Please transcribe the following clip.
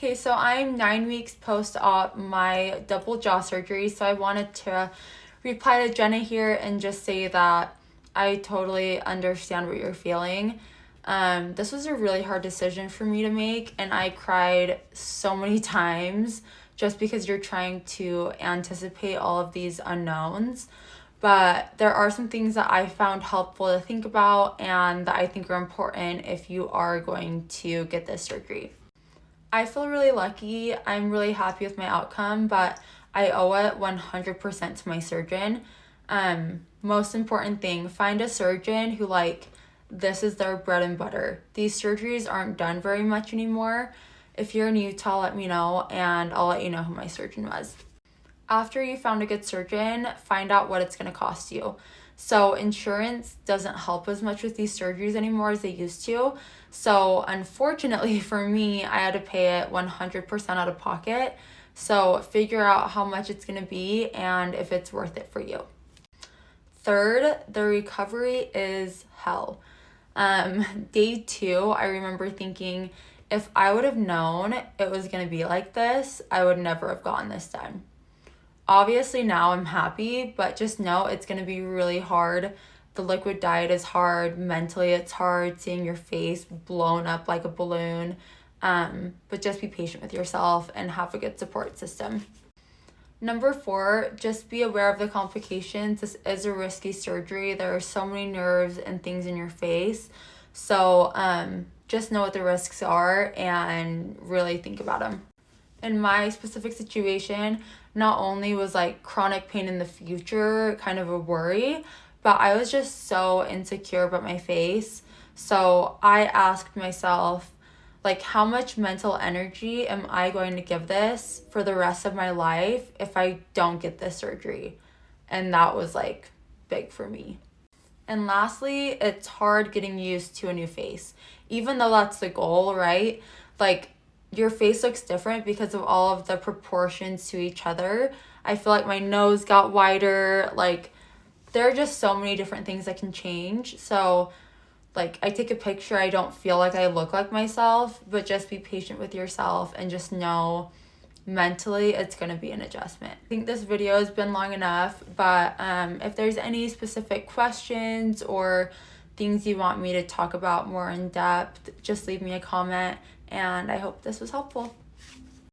Okay, so I'm 9 weeks post-op my double jaw surgery, so I wanted to reply to Jenna here and just say that I totally understand what you're feeling. This was a really hard decision for me to make, and I cried so many times just because you're trying to anticipate all of these unknowns. But there are some things that I found helpful to think about and that I think are important if you are going to get this surgery. I feel really lucky. I'm really happy with my outcome, but I owe it 100% to my surgeon. Most important thing, find a surgeon who this is their bread and butter. These surgeries aren't done very much anymore. If you're in Utah, let me know and I'll let you know who my surgeon was. After you found a good surgeon, find out what it's going to cost you. So insurance doesn't help as much with these surgeries anymore as they used to. So unfortunately for me, I had to pay it 100% out of pocket. So figure out how much it's going to be and if it's worth it for you. Third, the recovery is hell. Day 2, I remember thinking, if I would have known it was going to be like this, I would never have gotten this done. Obviously now I'm happy, but just know it's going to be really hard. The liquid diet is hard. Mentally it's hard seeing your face blown up like a balloon. But just be patient with yourself and have a good support system. Number 4, just be aware of the complications. This is a risky surgery. There are so many nerves and things in your face. So just know what the risks are and really think about them. In my specific situation, not only was chronic pain in the future kind of a worry, but I was just so insecure about my face. So I asked myself, how much mental energy am I going to give this for the rest of my life if I don't get this surgery? And that was big for me. And lastly, it's hard getting used to a new face. Even though that's the goal, right? Your face looks different because of all of the proportions to each other. I feel like my nose got wider. There are just so many different things that can change. So, I take a picture, I don't feel like I look like myself, but just be patient with yourself and just know mentally it's going to be an adjustment. I think this video has been long enough, but if there's any specific questions or things you want me to talk about more in depth, just leave me a comment, and I hope this was helpful.